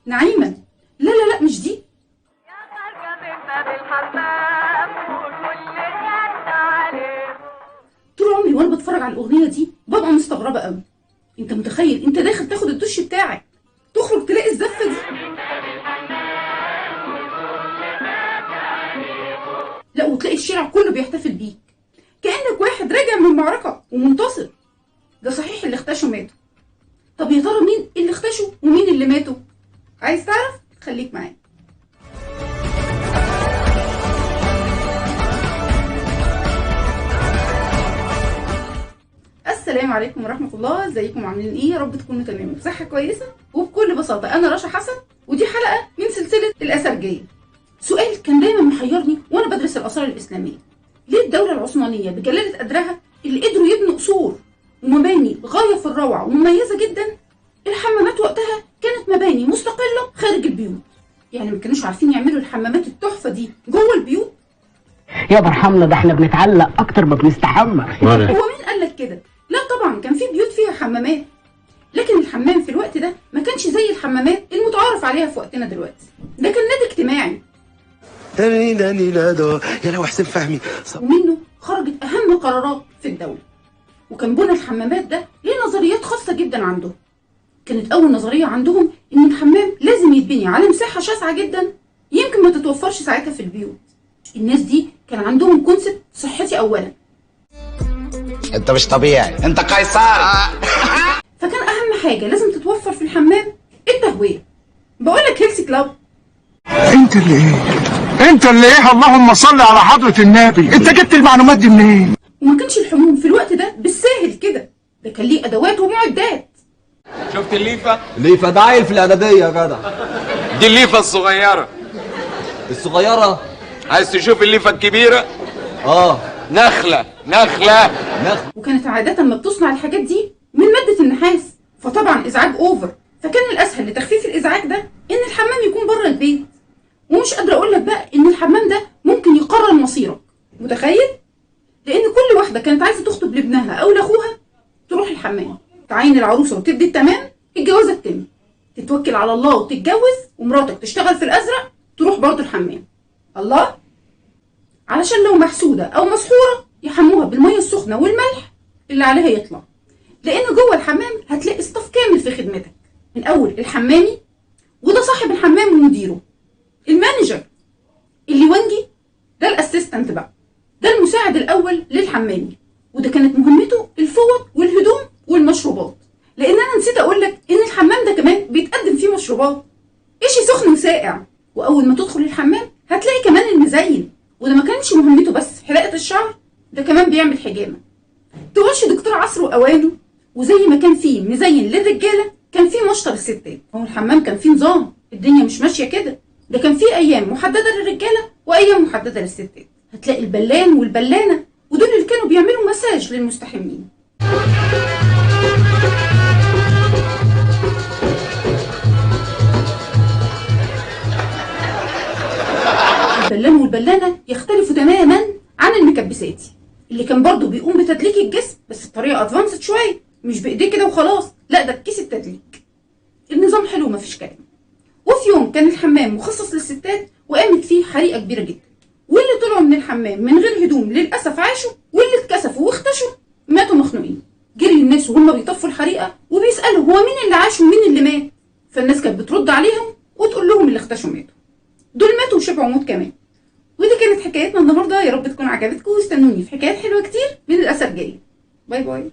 نعيمة. لا لا لا مش دي. طول عمري وانا بتفرج على الاغنيه دي ببقى مستغربه قوي. انت متخيل انت داخل تاخد الدش بتاعك تخرج تلاقي الزفه دي؟ لا وتلاقي الشارع كله بيحتفل بيك كانك واحد راجع من المعركه ومنتصر. ده صحيح اللي اختشوا ماتوا. طب يا ترى مين اللي اختشوا ومين اللي ماتوا؟ عايز تعرف؟ خليك معايا. السلام عليكم ورحمة الله، ازيكم عاملين ايه؟ يا رب تكونوا تمام بصحة كويسة. وبكل بساطة انا رشا حسن ودي حلقة من سلسلة الأثرجية. سؤال كان دايما محيرني وانا بدرس الآثار الإسلامية، ليه الدولة العثمانية بجلالة قدرها اللي قدروا يبنوا قصور ومباني غاية في الروعة ومميزة جدا، الحمامات وقتها كانت مباني مستقلة خارج البيوت؟ يعني ما كانوش عارفين يعملوا الحمامات التحفة دي جوه البيوت؟ يا برحمنا ده احنا بنتعلق اكتر ما بنستحمى. هو مين قال لك كده؟ لا طبعا كان في بيوت فيها حمامات، لكن الحمام في الوقت ده ما كانش زي الحمامات المتعارف عليها في وقتنا دلوقتي. ده كان نادي اجتماعي يا لو حسين فهمي. ومنه خرجت اهم قرارات في الدولة. وكان بنى الحمامات ده ليه نظريات خاصة جدا عندهم. كانت اول نظرية عندهم ان الحمام لازم يتبني على مساحة شاسعة جدا يمكن ما تتوفرش ساعتها في البيوت. الناس دي كان عندهم كونسبت صحتي اولا. انت مش طبيعي، انت قيصري. فكان اهم حاجة لازم تتوفر في الحمام التهوية. بقولك هيلث كلاب. انت اللي ايه؟ انت اللي ايه؟ اللهم صل على حضرة النبي. انت جبت المعلومات دي منين؟ وما كانش الحموم في الوقت ده بالساهل كده، ده كان ليه ادوات ومعدات. شفت الليفة؟ الليفة ده عيل في الإعدادية يا جدع. دي الليفة الصغيرة. الصغيرة؟ عايز تشوف الليفة الكبيرة؟ نخلة. وكانت عادة ما بتصنع الحاجات دي من مادة النحاس، فطبعا ازعاج اوفر، فكان الاسهل لتخفيف الازعاج ده ان الحمام يكون بره البيت. ومش قادرة اقول لك بقى ان الحمام ده ممكن يقرر مصيرك، متخيل؟ لان كل واحدة كانت عايزة تخطب لابنها او لاخوها تروح الحمام، تعين العروسة وتدي التمام، الجوازة تتم، تتوكل على الله وتتجوز، ومراتك تشتغل في الازرق تروح برضه الحمام. الله، علشان لو محسودة او مسحورة يحموها بالمية السخنة والملح اللي عليها يطلع، لان جوه الحمام هتلاقي استاف كامل في خدمتك، من اول الحمامي وده صاحب الحمام ومديره، المانجر، الليونجي ده الاسيستنت بقى، ده المساعد الاول للحمامي، وده كانت مهمته الفوط والهدوم والمشروبات. لان انا نسيت اقول لك ان الحمام ده كمان بيتقدم فيه مشروبات، اشي سخن وساقع. واول ما تدخل الحمام هتلاقي كمان المزين، وده ما كانش مهمته بس حلاقة الشعر، ده كمان بيعمل حجامة. تقولش دكتور عصر واوانه. وزي ما كان فيه مزين للرجالة كان فيه مشطر الستات. هو الحمام كان فيه نظام، الدنيا مش ماشية كده، ده كان فيه ايام محددة للرجالة وايام محددة للستات. هتلاقي البلان والبلانة، ودول اللي كانوا بيعملوا مساج للمستحمين. البلان والبلانة يختلفوا تماما عن المكبساتي اللي كان برضو بيقوم بتدليك الجسم بس بطريقة ادفانسد شوية، مش بايديه كده وخلاص، لا ده بكيس التدليك. النظام حلو مفيش كلام. وفي يوم كان الحمام مخصص للستات وقامت فيه حريقة كبيرة جدا، واللي طلعوا من الحمام من غير هدوم للأسف عاشوا، واللي اتكسفوا واختشوا ماتوا مخنوقين. جري الناس وهم بيطفوا الحريقة وبيسألوا هو مين اللي عاش ومين اللي مات، فالناس كانت بترد عليهم وتقول لهم اللي اختشوا ماتوا، دول ماتوا وشبعوا موت كمان. ودي كانت حكايتنا النهارده، يا رب تكون عجبتكم، واستنوني في حكايات حلوه كتير من الأثرجية. باي باي.